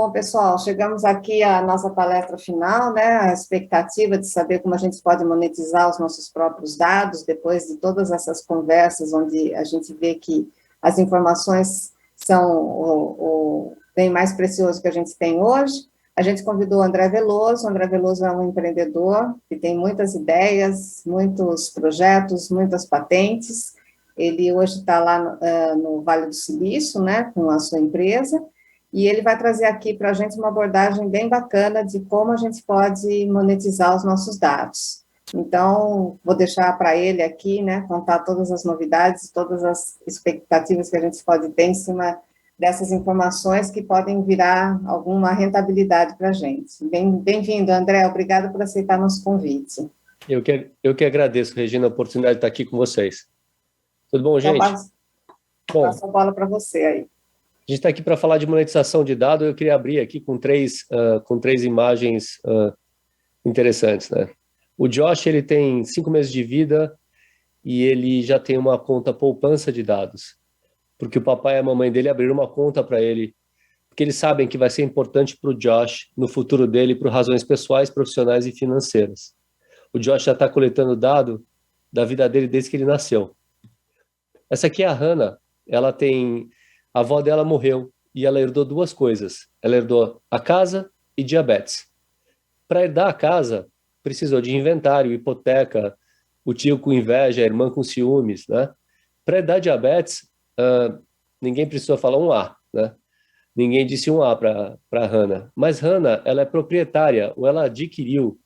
Bom, pessoal, chegamos aqui à nossa palestra final, né? A expectativa de saber como a gente pode monetizar os nossos próprios dados, depois de todas essas conversas, onde a gente vê que as informações são o bem mais precioso que a gente tem hoje. A gente convidou o André Veloso. O André Veloso é um empreendedor que tem muitas ideias, muitos projetos, muitas patentes. Ele hoje está lá no Vale do Silício, né, com a sua empresa, e ele vai trazer aqui para a gente uma abordagem bem bacana de como a gente pode monetizar os nossos dados. Então, vou deixar para ele aqui, né, contar todas as novidades, todas as expectativas que a gente pode ter em cima dessas informações que podem virar alguma rentabilidade para a gente. Bem-vindo, André, obrigado por aceitar nosso convite. Eu que agradeço, Regina, a oportunidade de estar aqui com vocês. Tudo bom, gente? Passo a bola para você aí. A gente está aqui para falar de monetização de dados. Eu queria abrir aqui com três imagens interessantes, né? O Josh, ele tem 5 meses de vida e ele já tem uma conta poupança de dados, porque o papai e a mamãe dele abriram uma conta para ele, porque eles sabem que vai ser importante para o Josh no futuro dele, por razões pessoais, profissionais e financeiras. O Josh já está coletando dado da vida dele desde que ele nasceu. Essa aqui é a Hannah. A avó dela morreu e ela herdou 2 coisas. Ela herdou a casa e diabetes. Para herdar a casa, precisou de inventário, hipoteca, o tio com inveja, a irmã com ciúmes, né? Para herdar diabetes, ninguém precisou falar um A, né? Ninguém disse um A para Hannah. Mas Hannah, ela é proprietária, ou ela adquiriu,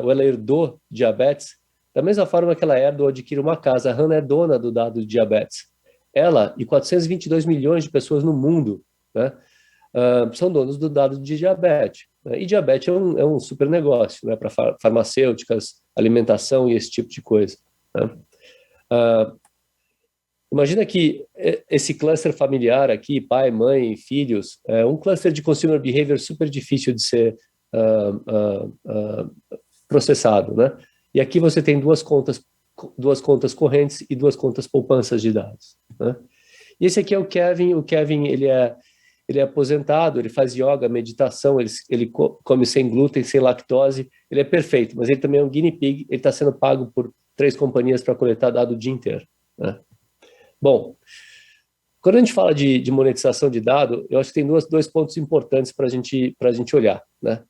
ou ela herdou diabetes, da mesma forma que ela herda ou adquire uma casa. A Hannah é dona do dado de diabetes. Ela e 422 milhões de pessoas no mundo, né, são donos do dado de diabetes. Né? E diabetes é um super negócio, né, para farmacêuticas, alimentação e esse tipo de coisa. Né? Imagina que esse cluster familiar aqui, pai, mãe, filhos, é um cluster de consumer behavior super difícil de ser processado, né? E aqui você tem duas contas correntes e 2 contas poupanças de dados, né? E esse aqui é o Kevin. O Kevin, ele é aposentado, ele faz yoga, meditação, ele come sem glúten, sem lactose, ele é perfeito, mas ele também é um guinea pig, ele está sendo pago por 3 companhias para coletar dado o dia inteiro, né? Bom, quando a gente fala de monetização de dado, eu acho que tem dois pontos importantes para a gente olhar, né?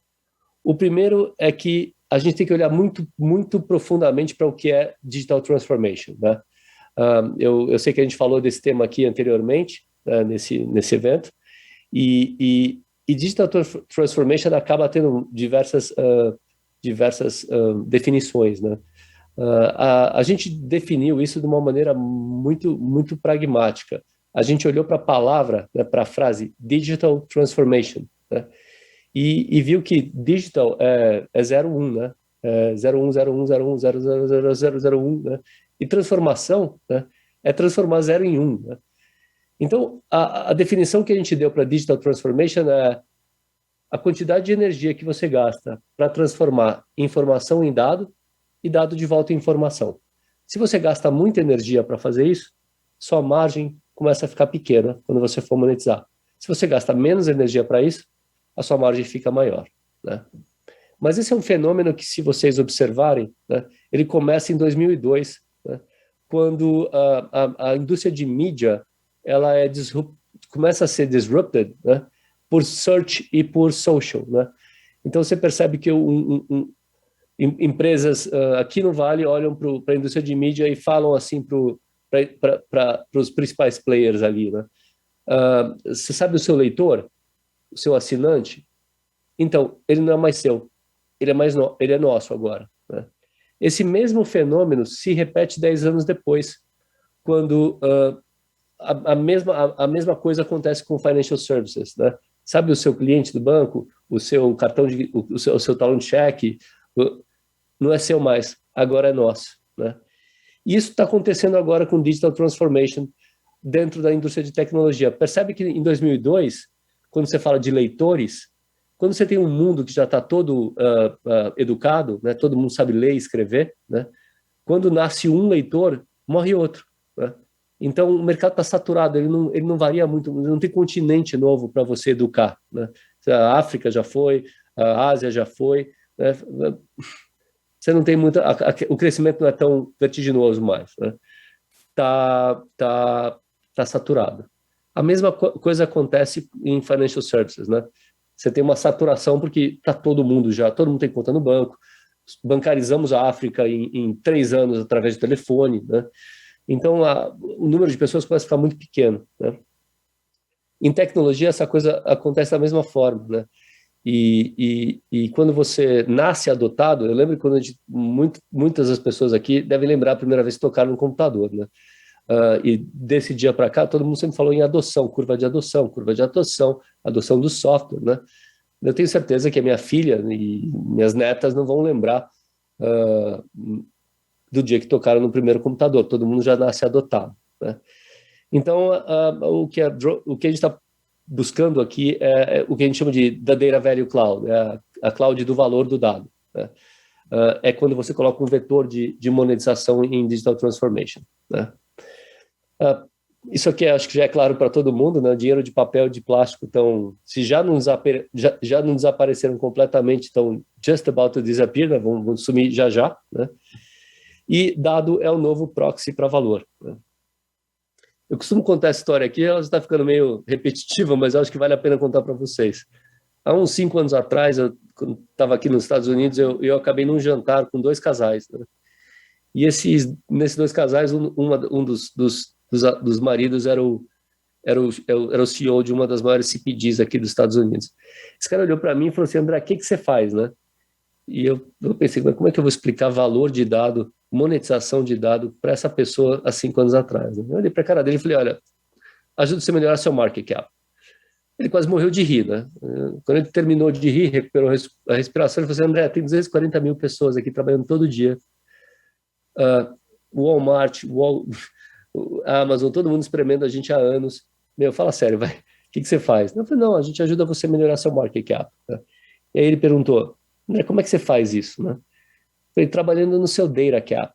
O primeiro é que a gente tem que olhar muito, muito profundamente para o que é Digital Transformation, né? Eu sei que a gente falou desse tema aqui anteriormente, nesse evento, e Digital Transformation acaba tendo diversas definições, né? A gente definiu isso de uma maneira muito, muito pragmática. A gente olhou para a palavra, né, para a frase Digital Transformation, né? E viu que digital é 01, né? 01, 01, 01, 000001, né? E transformação, né, é transformar 0 em 1, né? Então, a definição que a gente deu para digital transformation é a quantidade de energia que você gasta para transformar informação em dado e dado de volta em informação. Se você gasta muita energia para fazer isso, sua margem começa a ficar pequena quando você for monetizar. Se você gasta menos energia para isso, a sua margem fica maior, né? Mas esse é um fenômeno que, se vocês observarem, né, ele começa em 2002, né, quando a indústria de mídia ela começa a ser disrupted, né, por search e por social, né? Então você percebe que empresas aqui no Vale olham para a indústria de mídia e falam assim para os principais players ali, né? Você sabe o seu leitor? O seu assinante? Então, ele não é mais seu, ele é nosso agora, né? Esse mesmo fenômeno se repete 10 anos depois, quando a mesma coisa acontece com financial services, né? Sabe o seu cliente do banco, o seu cartão o seu talão de cheque, não é seu mais, agora é nosso, né? E isso está acontecendo agora com digital transformation dentro da indústria de tecnologia. Percebe que em 2002, quando você fala de leitores, quando você tem um mundo que já está todo educado, né, todo mundo sabe ler e escrever, né, quando nasce um leitor, morre outro, né? Então o mercado está saturado, ele não varia muito, não tem continente novo para você educar, né? A África já foi, a Ásia já foi, né? Você não tem muita... o crescimento não é tão vertiginoso mais, né? Tá saturado. A mesma coisa acontece em financial services, né? Você tem uma saturação porque todo mundo tem conta no banco, bancarizamos a África em 3 anos através do telefone, né? Então, o número de pessoas começa a ficar muito pequeno, né? Em tecnologia, essa coisa acontece da mesma forma, né? E quando você nasce adotado, eu lembro quando muitas das pessoas aqui devem lembrar a primeira vez que tocaram no computador, né? E desse dia para cá, todo mundo sempre falou em adoção, curva de adoção, adoção do software, né? Eu tenho certeza que a minha filha e minhas netas não vão lembrar do dia que tocaram no primeiro computador, todo mundo já nasce adotado, né? Então, o que a gente está buscando aqui é o que a gente chama de da Data Value Cloud, a cloud do valor do dado, né? É quando você coloca um vetor de monetização em Digital Transformation, né? Isso aqui acho que já é claro para todo mundo, né? Dinheiro de papel, de plástico, se já não desapareceram completamente, estão just about to disappear, né? Vão sumir já, né? E dado é o novo proxy para valor, né? Eu costumo contar essa história aqui, ela está ficando meio repetitiva, mas eu acho que vale a pena contar para vocês. Há uns 5 anos atrás, quando estava aqui nos Estados Unidos, eu acabei num jantar com 2 casais, né? E nesses 2 casais, um dos maridos era o CEO de uma das maiores CPGs aqui dos Estados Unidos. Esse cara olhou para mim e falou assim: André, o que você faz, né? E eu pensei, mas como é que eu vou explicar valor de dado, monetização de dado para essa pessoa há 5 anos atrás, né? Eu olhei para a cara dele e falei: olha, ajuda você a melhorar seu market cap. Ele quase morreu de rir, né? Quando ele terminou de rir, recuperou a respiração, ele falou assim: André, tem 240 mil pessoas aqui trabalhando todo dia. Walmart, a Amazon, todo mundo espremendo a gente há anos. Meu, fala sério, vai. O que você faz? Eu falei: não, a gente ajuda você a melhorar seu market cap, né? E aí ele perguntou: André, como é que você faz isso, né? Eu falei: trabalhando no seu data cap.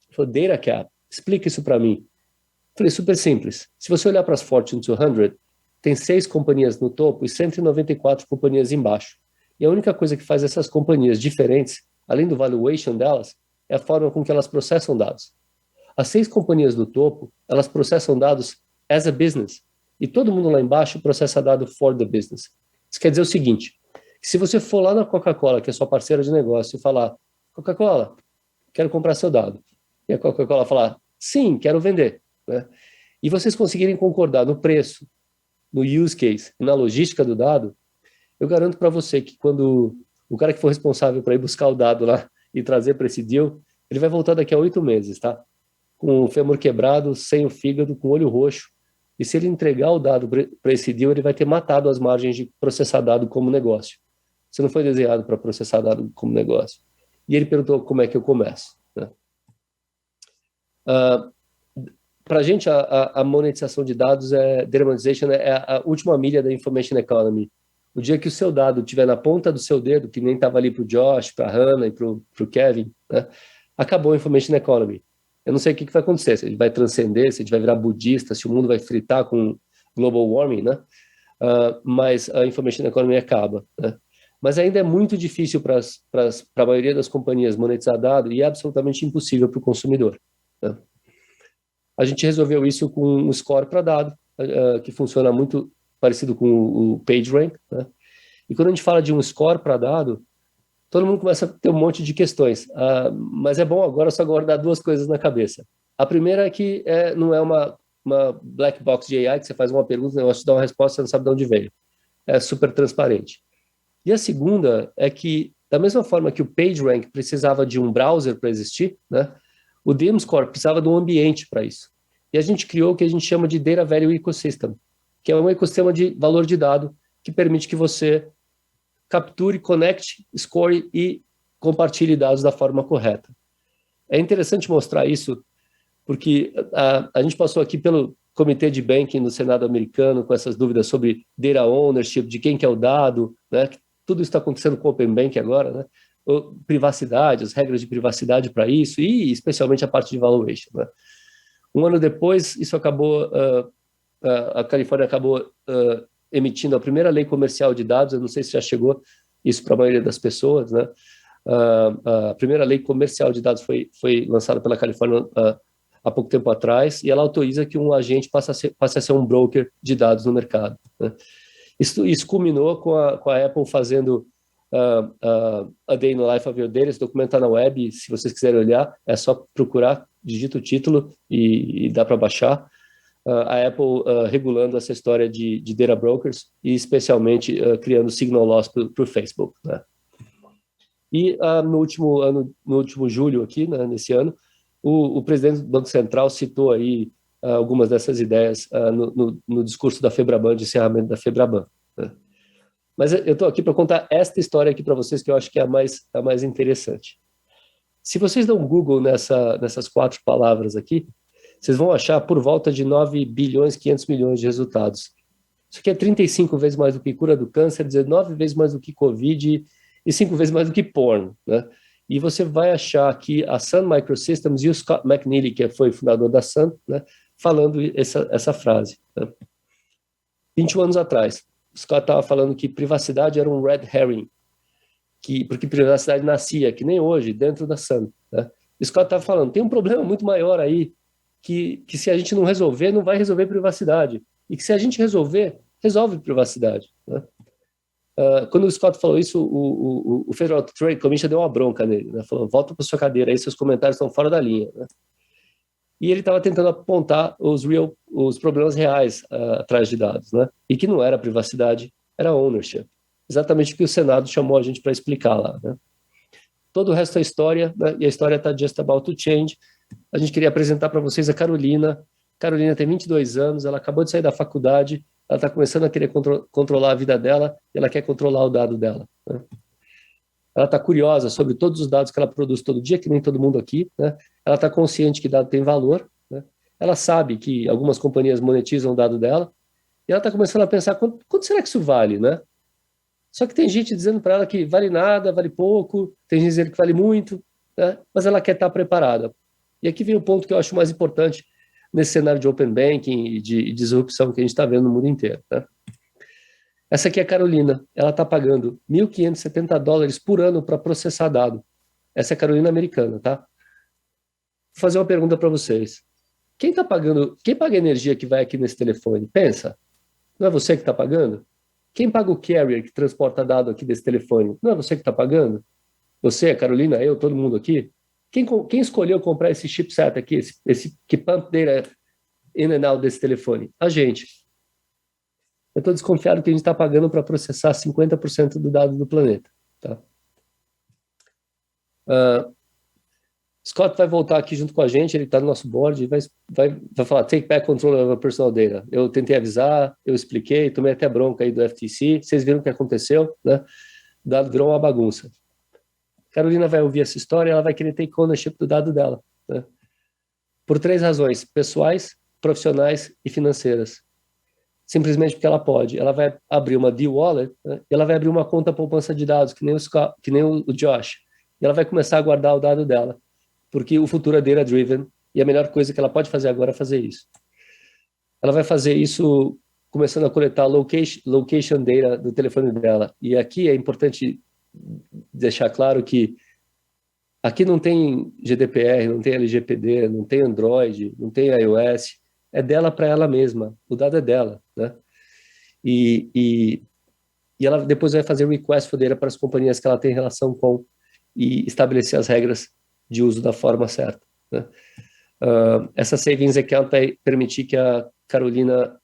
Ele falou: data cap? Explica isso para mim. Eu falei: super simples. Se você olhar para as Fortune 200, tem 6 companhias no topo e 194 companhias embaixo. E a única coisa que faz essas companhias diferentes, além do valuation delas, é a forma com que elas processam dados. As 6 companhias do topo, elas processam dados as a business. E todo mundo lá embaixo processa dado for the business. Isso quer dizer o seguinte: se você for lá na Coca-Cola, que é sua parceira de negócio, e falar: Coca-Cola, quero comprar seu dado. E a Coca-Cola falar: sim, quero vender, né? E vocês conseguirem concordar no preço, no use case e na logística do dado, eu garanto para você que quando o cara que for responsável para ir buscar o dado lá e trazer para esse deal, ele vai voltar daqui a 8 meses, tá? Com o fêmur quebrado, sem o fígado, com o olho roxo. E se ele entregar o dado para esse deal, ele vai ter matado as margens de processar dado como negócio. Você não foi desenhado para processar dado como negócio. E ele perguntou como é que eu começo, né? Para a gente, a monetização de dados, data monetization é a última milha da information economy. O dia que o seu dado estiver na ponta do seu dedo, que nem estava ali para o Josh, para a Hannah e para o Kevin, né, acabou a information economy. Eu não sei o que vai acontecer, se ele vai transcender, se a gente vai virar budista, se o mundo vai fritar com global warming, né? Mas a information economy acaba, né? Mas ainda é muito difícil para a maioria das companhias monetizar dado e é absolutamente impossível para o consumidor, né? A gente resolveu isso com um score para dado, que funciona muito parecido com o PageRank, né? E quando a gente fala de um score para dado, todo mundo começa a ter um monte de questões. Mas é bom agora só guardar 2 coisas na cabeça. A primeira é que não é uma black box de AI, que você faz uma pergunta, o negócio te dá uma resposta, você não sabe de onde veio. É super transparente. E a segunda é que, da mesma forma que o PageRank precisava de um browser para existir, né, o DMScore precisava de um ambiente para isso. E a gente criou o que a gente chama de Data Value Ecosystem, que é um ecossistema de valor de dado que permite que você capture, conecte, score e compartilhe dados da forma correta. É interessante mostrar isso porque a gente passou aqui pelo comitê de banking no Senado americano com essas dúvidas sobre data ownership, de quem que é o dado, né? Tudo isso está acontecendo com o Open Bank agora, né? Privacidade, as regras de privacidade para isso e especialmente a parte de valuation, né? Um ano depois, isso acabou, a Califórnia acabou emitindo a primeira lei comercial de dados. Eu não sei se já chegou isso para a maioria das pessoas, né? A primeira lei comercial de dados foi lançada pela Califórnia há pouco tempo atrás, e ela autoriza que um agente passe a ser um broker de dados no mercado, né? Isso culminou com a Apple fazendo A Day in the Life of Your Data. Esse documento está na web, se vocês quiserem olhar, é só procurar, digita o título e dá para baixar. A Apple regulando essa história de data brokers e especialmente criando signal loss para o Facebook, né? E no último julho aqui, né, nesse ano, o presidente do Banco Central citou aí algumas dessas ideias no discurso da Febraban, de encerramento da Febraban, né? Mas eu estou aqui para contar esta história aqui para vocês, que eu acho que é a mais interessante. Se vocês dão um Google nessas 4 palavras aqui, vocês vão achar por volta de 9 bilhões 500 milhões de resultados. Isso aqui é 35 vezes mais do que cura do câncer, 19 vezes mais do que Covid e 5 vezes mais do que porno, né? E você vai achar aqui a Sun Microsystems e o Scott McNealy, que foi fundador da Sun, né, falando essa frase, né? 21 anos atrás, o Scott estava falando que privacidade era um red herring, porque privacidade nascia, que nem hoje, dentro da Sun, né? O Scott estava falando, tem um problema muito maior aí, que se a gente não resolver, não vai resolver privacidade. E que se a gente resolver, resolve privacidade, né? Quando o Scott falou isso, o Federal Trade Commission deu uma bronca nele, né? Falou, volta para sua cadeira aí, seus comentários estão fora da linha, né? E ele estava tentando apontar os problemas reais atrás de dados, né? E que não era privacidade, era ownership. Exatamente o que o Senado chamou a gente para explicar lá, né? Todo o resto é história, né? E a história está just about to change. A gente queria apresentar para vocês a Carolina. Carolina tem 22 anos, ela acabou de sair da faculdade, ela está começando a querer controlar a vida dela e ela quer controlar o dado dela, né? Ela está curiosa sobre todos os dados que ela produz todo dia, que nem todo mundo aqui, né? Ela está consciente que dado tem valor, né? Ela sabe que algumas companhias monetizam o dado dela e ela está começando a pensar, quanto será que isso vale, né? Só que tem gente dizendo para ela que vale nada, vale pouco, tem gente dizendo que vale muito, né? Mas ela quer estar preparada. E aqui vem o ponto que eu acho mais importante nesse cenário de open banking e de disrupção que a gente está vendo no mundo inteiro, né? Essa aqui é a Carolina, ela está pagando $1.570 por ano para processar dado. Essa é a Carolina americana, tá? Vou fazer uma pergunta para vocês. Quem paga a energia que vai aqui nesse telefone? Pensa, não é você que está pagando? Quem paga o carrier que transporta dado aqui desse telefone? Não é você que está pagando? Você, a Carolina, eu, todo mundo aqui? Quem escolheu comprar esse chipset aqui, esse que pump data in and out desse telefone? A gente. Eu estou desconfiado que a gente está pagando para processar 50% do dado do planeta, tá? Scott vai voltar aqui junto com a gente, ele está no nosso board e vai falar, take back control of personal data. Eu tentei avisar, eu expliquei, tomei até bronca aí do FTC, vocês viram o que aconteceu, né? O dado virou uma bagunça. Carolina vai ouvir essa história e ela vai querer take ownership do dado dela, né? Por 3 razões, pessoais, profissionais e financeiras. Simplesmente porque ela pode. Ela vai abrir uma D-Wallet, né? E ela vai abrir uma conta poupança de dados, que nem o Josh. E ela vai começar a guardar o dado dela, porque o futuro é data-driven e a melhor coisa que ela pode fazer agora é fazer isso. Ela vai fazer isso começando a coletar location data do telefone dela. E aqui é importante deixar claro que aqui não tem GDPR, não tem LGPD, não tem Android, não tem iOS, é dela para ela mesma, o dado é dela, né? E ela depois vai fazer request for data para as companhias que ela tem relação com e estabelecer as regras de uso da forma certa, né? Essa Savings Account vai permitir que a Carolina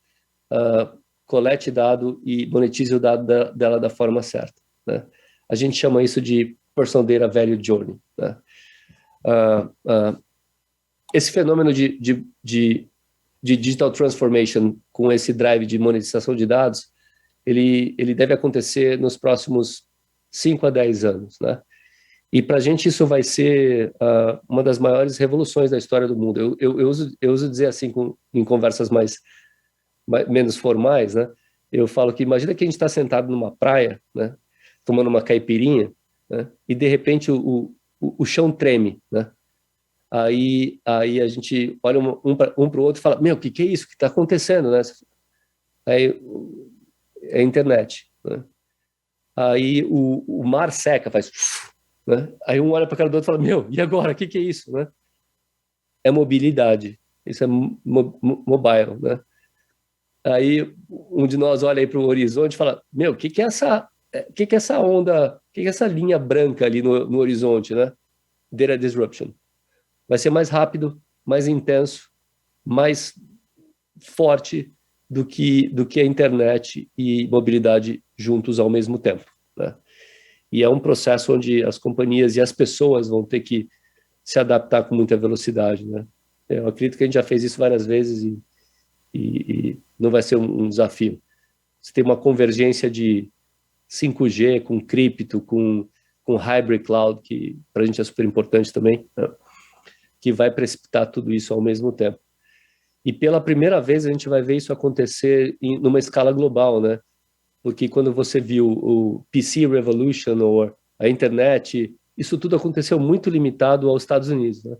colete dado e monetize o dado dela da forma certa, né? A gente chama isso de Personal Data Value Journey, né? Esse fenômeno de digital transformation com esse drive de monetização de dados, ele deve acontecer nos próximos 5 a 10 anos, né? E para a gente isso vai ser uma das maiores revoluções da história do mundo. Eu uso dizer assim em conversas menos formais, né? Eu falo que imagina que a gente está sentado numa praia, né? Tomando uma caipirinha, né? E de repente o chão treme, né? Aí a gente olha um para o outro e fala, meu, o que é isso que está acontecendo, né? Aí é a internet, né? Aí o mar seca, faz... Né? Aí um olha para a cara do outro e fala, meu, e agora? O que é isso? Né? É mobilidade. Isso é mobile, né? Aí um de nós olha aí para o horizonte e fala, meu, o que é essa onda, o que é essa linha branca ali no horizonte, né? Data disruption. Vai ser mais rápido, mais intenso, mais forte do que a internet e mobilidade juntos ao mesmo tempo, né? E é um processo onde as companhias e as pessoas vão ter que se adaptar com muita velocidade, né? Eu acredito que a gente já fez isso várias vezes e não vai ser um desafio. Você tem uma convergência de 5G com cripto, com hybrid cloud, que para a gente é super importante também, né? Que vai precipitar tudo isso ao mesmo tempo. E pela primeira vez a gente vai ver isso acontecer numa escala global, né? Porque quando você viu o PC Revolution ou a internet, isso tudo aconteceu muito limitado aos Estados Unidos, né?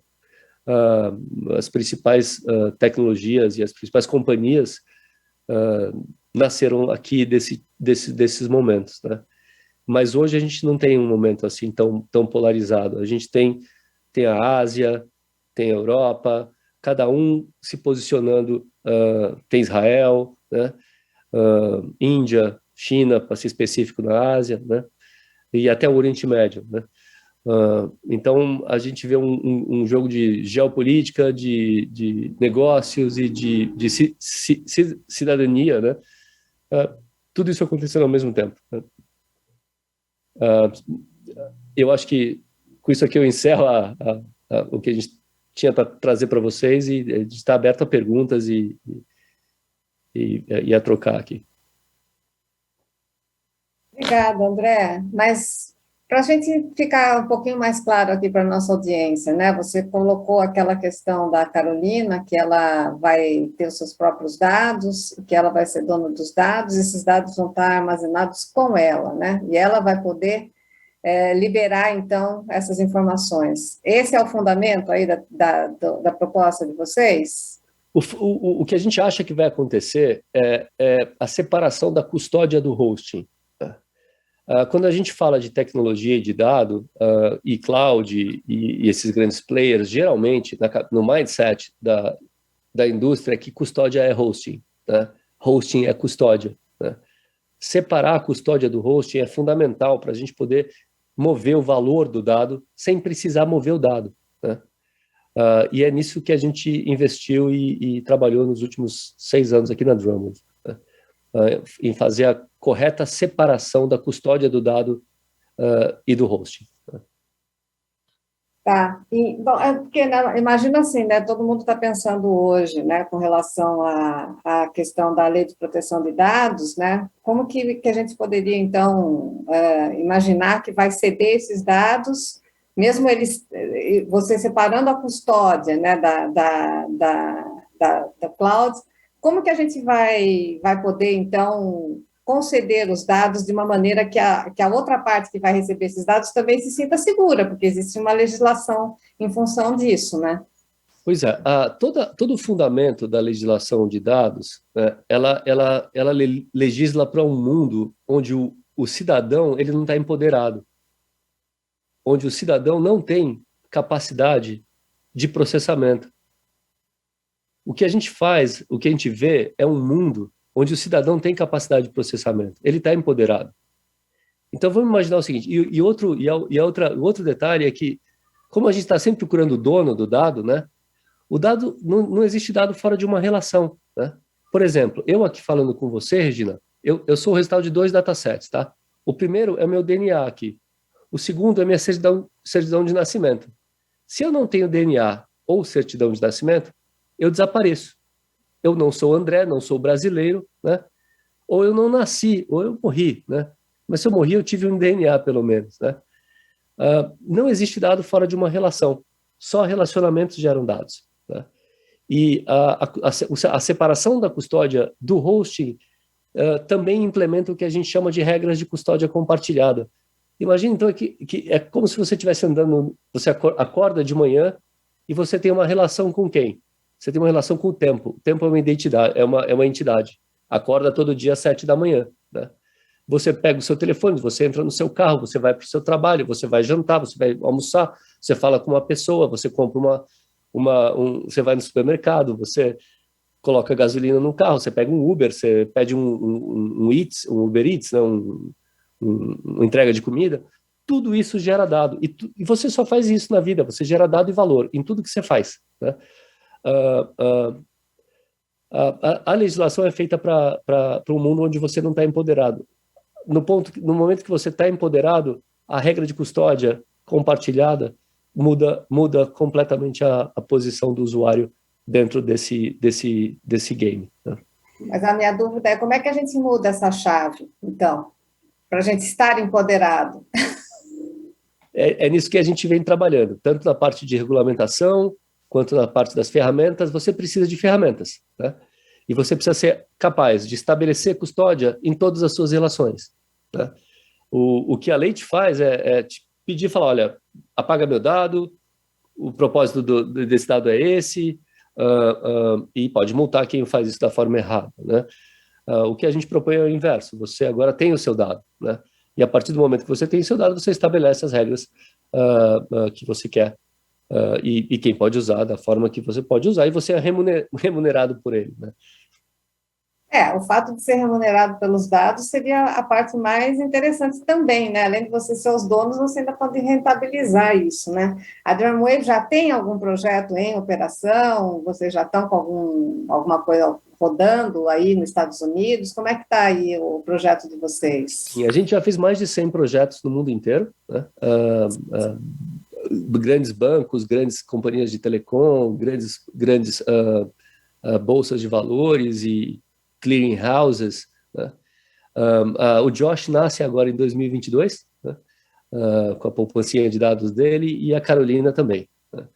As principais tecnologias e as principais companhias nasceram aqui desses momentos, né? Mas hoje a gente não tem um momento assim tão polarizado. A gente tem a Ásia, tem a Europa, cada um se posicionando, tem Israel, né? Índia, China, para ser específico na Ásia, né? E até o Oriente Médio, né? Então, a gente vê um jogo de geopolítica, de negócios e de cidadania, né? Tudo isso acontecendo ao mesmo tempo, né? Eu acho que com isso aqui eu encerro o que a gente tinha para trazer para vocês e a gente está aberto a perguntas e a trocar aqui. Obrigada, André. Mas para a gente ficar um pouquinho mais claro aqui para a nossa audiência, né? Você colocou aquela questão da Carolina, que ela vai ter os seus próprios dados, que ela vai ser dona dos dados, esses dados vão estar armazenados com ela, né? E ela vai poder liberar, então, essas informações. Esse é o fundamento aí da proposta de vocês? O que a gente acha que vai acontecer é a separação da custódia do hosting. Quando a gente fala de tecnologia e de dado, e cloud e esses grandes players, geralmente, no mindset da indústria, é que custódia é hosting, né? Hosting é custódia, né? Separar a custódia do hosting é fundamental para a gente poder mover o valor do dado sem precisar mover o dado, né? E é nisso que a gente investiu e trabalhou nos últimos 6 anos aqui na Drummond, né? Em fazer a correta separação da custódia do dado e do hosting. Tá, bom, porque né, imagina assim, né, todo mundo está pensando hoje, né, com relação à questão da Lei de Proteção de Dados, né, como que a gente poderia, então, imaginar que vai ceder esses dados, mesmo eles, você separando a custódia, né, da cloud, como que a gente vai poder, então, conceder os dados de uma maneira que a outra parte que vai receber esses dados também se sinta segura, porque existe uma legislação em função disso, né? Pois é, todo o fundamento da legislação de dados, né, ela legisla para um mundo onde o cidadão ele não está empoderado, onde o cidadão não tem capacidade de processamento. O que a gente faz, o que a gente vê é um mundo onde o cidadão tem capacidade de processamento, ele está empoderado. Então vamos imaginar o seguinte, o outro detalhe é que, como a gente está sempre procurando o dono do dado, né, o dado, não existe dado fora de uma relação, né? Por exemplo, eu aqui falando com você, Regina, eu sou o resultado de 2 datasets, tá? O primeiro é o meu DNA aqui, o segundo é a minha certidão de nascimento. Se eu não tenho DNA ou certidão de nascimento, eu desapareço. Eu não sou André, não sou brasileiro, né? Ou eu não nasci, ou eu morri, né? Mas se eu morri, eu tive um DNA, pelo menos, né? Não existe dado fora de uma relação. Só relacionamentos geram dados, né? E a separação da custódia do hosting também implementa o que a gente chama de regras de custódia compartilhada. Imagina, então, que é como se você estivesse andando, você acorda de manhã e você tem uma relação com quem? Você tem uma relação com o tempo. O tempo é uma identidade, é uma entidade. Acorda todo dia às 7 da manhã. né? Você pega o seu telefone, você entra no seu carro, você vai para o seu trabalho, você vai jantar, você vai almoçar, você fala com uma pessoa, você compra você vai no supermercado, você coloca gasolina no carro, você pega um Uber, você pede um Uber Eats, né? Uma entrega de comida. Tudo isso gera dado. E você só faz isso na vida, você gera dado e valor em tudo que você faz, né? A legislação é feita para um mundo onde você não está empoderado. No momento que você está empoderado, a regra de custódia compartilhada muda completamente a posição do usuário dentro desse game, né? Mas a minha dúvida é como é que a gente muda essa chave, então, para a gente estar empoderado? É nisso que a gente vem trabalhando, tanto na parte de regulamentação, quanto na parte das ferramentas. Você precisa de ferramentas, né? E você precisa ser capaz de estabelecer custódia em todas as suas relações, né? O que a lei te faz é te pedir, falar, olha, apaga meu dado, o propósito desse dado é esse, e pode multar quem faz isso da forma errada, né? O que a gente propõe é o inverso, você agora tem o seu dado, né? E a partir do momento que você tem o seu dado, você estabelece as regras que você quer, e quem pode usar da forma que você pode usar, e você é remunerado por ele, né? O fato de ser remunerado pelos dados seria a parte mais interessante também, né? Além de você ser os donos, você ainda pode rentabilizar isso, né? A Dreamwave já tem algum projeto em operação? Vocês já estão com alguma coisa rodando aí nos Estados Unidos? Como é que está aí o projeto de vocês? Sim, a gente já fez mais de 100 projetos no mundo inteiro, né? Grandes bancos, grandes companhias de telecom, grandes bolsas de valores e clearing houses, né? O Josh nasce agora em 2022, né? Com a poupancinha de dados dele, e a Carolina também, né?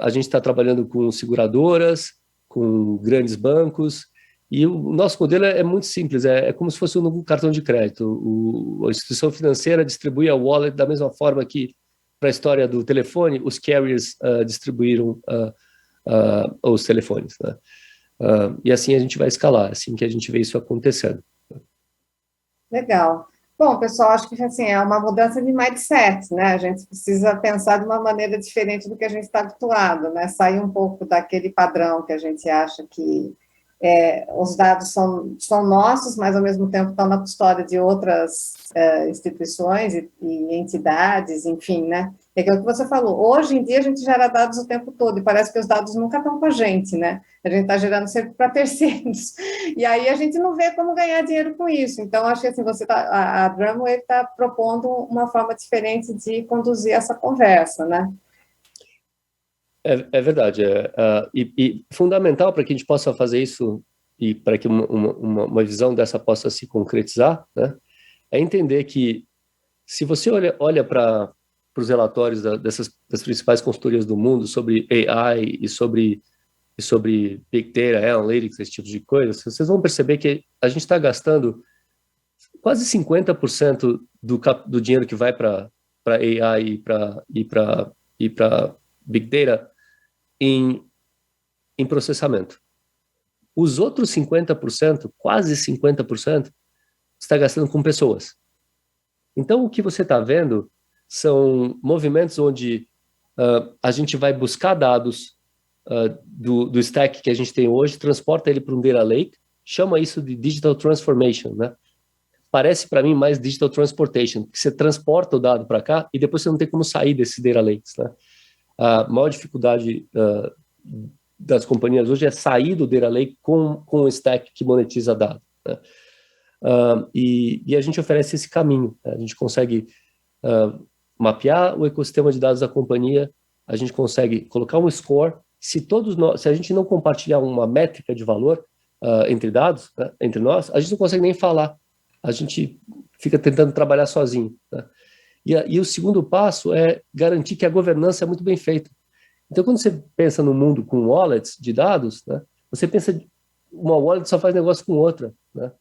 A gente está trabalhando com seguradoras, com grandes bancos, e o nosso modelo é muito simples, é como se fosse um novo cartão de crédito. A instituição financeira distribui a wallet da mesma forma que, para a história do telefone, os carriers distribuíram os telefones, né? E assim a gente vai escalar, assim que a gente vê isso acontecendo. Legal. Bom, pessoal, acho que assim, é uma mudança de mindset, né? A gente precisa pensar de uma maneira diferente do que a gente está habituado, né? Sair um pouco daquele padrão que a gente acha que os dados são nossos, mas ao mesmo tempo estão na custódia de outras instituições e entidades, enfim, né? É aquilo que você falou, hoje em dia a gente gera dados o tempo todo, e parece que os dados nunca estão com a gente, né? A gente está gerando sempre para terceiros, e aí a gente não vê como ganhar dinheiro com isso. Então, acho que assim, a Dreamwave está propondo uma forma diferente de conduzir essa conversa, né? É verdade, e fundamental para que a gente possa fazer isso e para que uma visão dessa possa se concretizar, né, é entender que se você olha para os relatórios das principais consultorias do mundo sobre AI e sobre Big Data, Analytics, esse tipo de coisa, vocês vão perceber que a gente está gastando quase 50% do dinheiro que vai para AI e para Big Data em processamento. Os outros 50%, quase 50%, está gastando com pessoas. Então, o que você está vendo são movimentos onde a gente vai buscar dados do stack que a gente tem hoje, transporta ele para um data lake, chama isso de digital transformation, né? Parece para mim mais digital transportation, que você transporta o dado para cá e depois você não tem como sair desses data lakes, né? A maior dificuldade das companhias hoje é sair do data lake com um stack que monetiza dado, né? E a gente oferece esse caminho, né? A gente consegue mapear o ecossistema de dados da companhia, a gente consegue colocar um score. Se a gente não compartilhar uma métrica de valor entre dados, né, entre nós, a gente não consegue nem falar, a gente fica tentando trabalhar sozinho, né? E o segundo passo é garantir que a governança é muito bem feita. Então, quando você pensa no mundo com wallets de dados, né, você pensa, uma wallet só faz negócio com outra, né?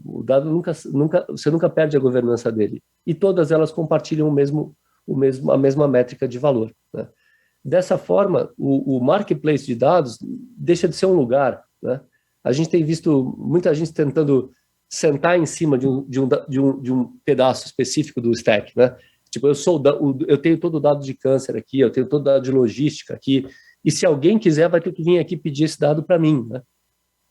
O dado você nunca perde a governança dele. E todas elas compartilham a mesma métrica de valor, né? Dessa forma, o marketplace de dados deixa de ser um lugar, né? A gente tem visto muita gente tentando sentar em cima de um pedaço específico do stack, né? Tipo, eu tenho todo o dado de câncer aqui, eu tenho todo o dado de logística aqui, e se alguém quiser, vai ter que vir aqui pedir esse dado para mim, né?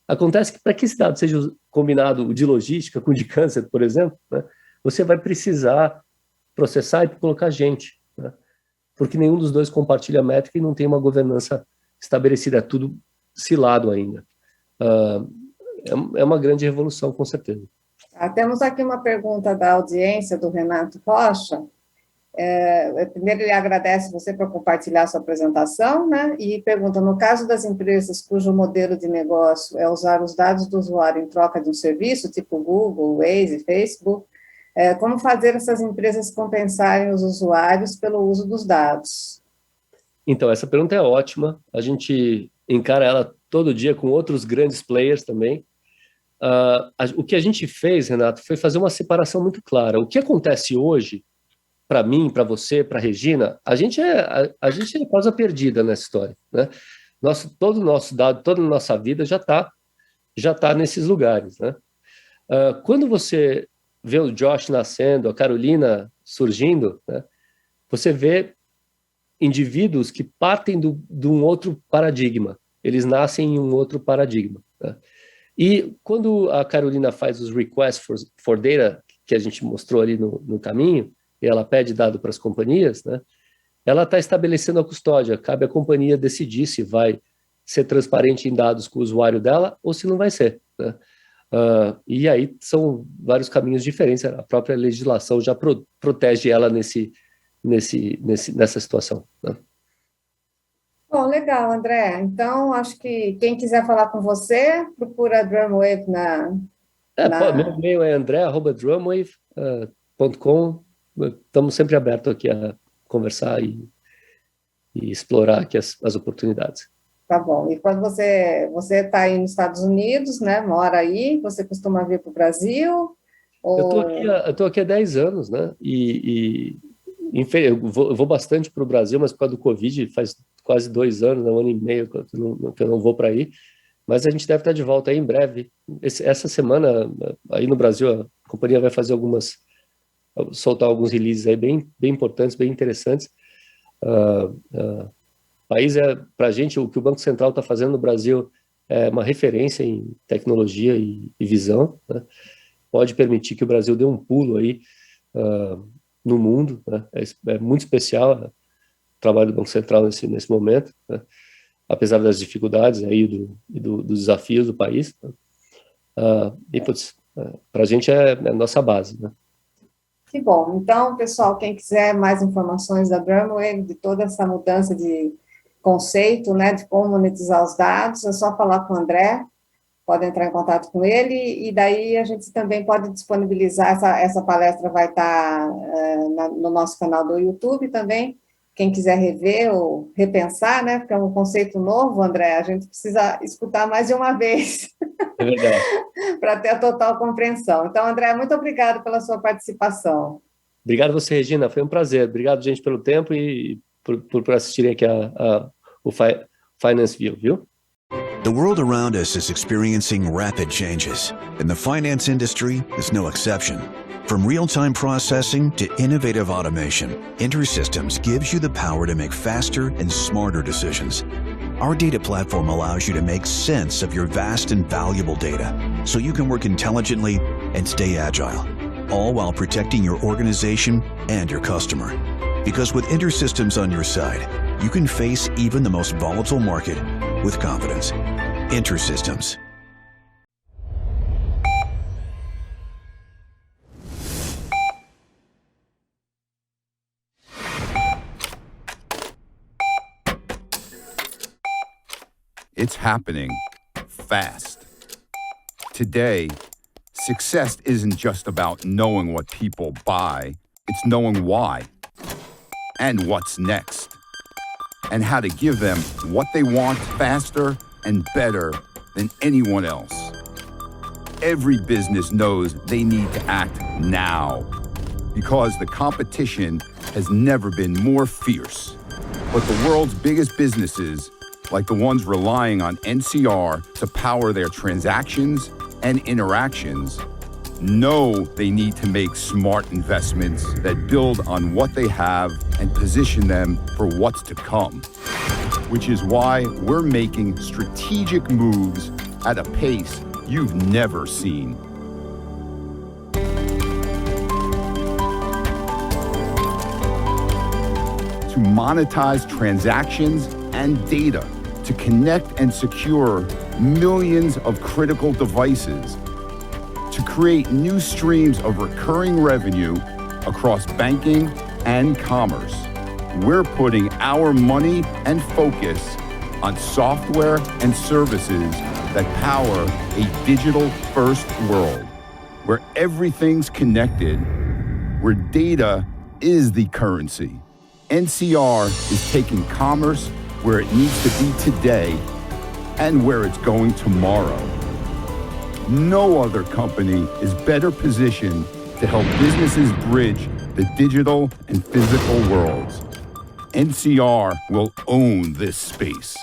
Acontece que para que esse dado seja combinado de logística com de câncer, por exemplo, né, você vai precisar processar e colocar gente, né? Porque nenhum dos dois compartilha a métrica e não tem uma governança estabelecida, é tudo cilado ainda. É uma grande revolução, com certeza. Temos aqui uma pergunta da audiência, do Renato Rocha. Primeiro, ele agradece você por compartilhar sua apresentação, né? E pergunta, no caso das empresas cujo modelo de negócio é usar os dados do usuário em troca de um serviço, tipo Google, Waze, Facebook, como fazer essas empresas compensarem os usuários pelo uso dos dados? Então, essa pergunta é ótima. A gente encara ela todo dia com outros grandes players também. O que a gente fez, Renato, foi fazer uma separação muito clara. O que acontece hoje, para mim, para você, para a Regina, a gente é causa perdida nessa história, né? Todo o nosso dado, toda a nossa vida já tá nesses lugares, né? Quando você vê o Josh nascendo, a Carolina surgindo, né, você vê indivíduos que partem de um outro paradigma. Eles nascem em um outro paradigma, né? E quando a Carolina faz os requests for data, que a gente mostrou ali no caminho, e ela pede dado para as companhias, né, ela está estabelecendo a custódia. Cabe à companhia decidir se vai ser transparente em dados com o usuário dela ou se não vai ser, né? E aí são vários caminhos diferentes. A própria legislação já protege ela nessa situação, né? Bom, legal, André. Então, acho que quem quiser falar com você, procura a Drumwave Meu e-mail é andré@drumwave.com. Estamos sempre abertos aqui a conversar e explorar aqui as oportunidades. Tá bom. E quando você está aí nos Estados Unidos, né? Mora aí, você costuma vir para o Brasil? Eu estou aqui há 10 anos, né? Eu vou bastante para o Brasil, mas por causa do Covid faz quase 2 anos, 1 ano e meio que eu não vou para aí. Mas a gente deve estar de volta aí em breve. Essa semana, aí no Brasil, a companhia vai fazer soltar alguns releases aí bem importantes, bem interessantes. O país para a gente, o que o Banco Central está fazendo no Brasil é uma referência em tecnologia e visão, né? Pode permitir que o Brasil dê um pulo aí no mundo, né? É muito especial o trabalho do Banco Central nesse momento, né? Apesar das dificuldades aí dos desafios do país, né? Para a gente é a nossa base, né? Que bom. Então, pessoal, quem quiser mais informações da Drumwave, de toda essa mudança de conceito, né, de como monetizar os dados, é só falar com o André, pode entrar em contato com ele, e daí a gente também pode disponibilizar, essa palestra vai estar no nosso canal do YouTube também, quem quiser rever ou repensar, né, porque é um conceito novo, André, a gente precisa escutar mais de uma vez. É verdade. Para ter a total compreensão. Então, André, muito obrigado pela sua participação. Obrigado a você, Regina, foi um prazer. Obrigado, gente, pelo tempo e por assistirem aqui o Finance View, viu? The world around us is experiencing rapid changes, and the finance industry is no exception. From real-time processing to innovative automation, InterSystems gives you the power to make faster and smarter decisions. Our data platform allows you to make sense of your vast and valuable data, so you can work intelligently and stay agile, all while protecting your organization and your customer. Because with InterSystems on your side, you can face even the most volatile market with confidence. InterSystems. It's happening fast. Today, success isn't just about knowing what people buy, it's knowing why and what's next, and how to give them what they want faster and better than anyone else. Every business knows they need to act now because the competition has never been more fierce. But the world's biggest businesses, like the ones relying on NCR to power their transactions and interactions, know they need to make smart investments that build on what they have and position them for what's to come, which is why we're making strategic moves at a pace you've never seen. To monetize transactions and data, to connect and secure millions of critical devices, to create new streams of recurring revenue across banking and commerce. We're putting our money and focus on software and services that power a digital-first world, where everything's connected, where data is the currency. NCR is taking commerce where it needs to be today and where it's going tomorrow. No other company is better positioned to help businesses bridge the digital and physical worlds. NCR will own this space.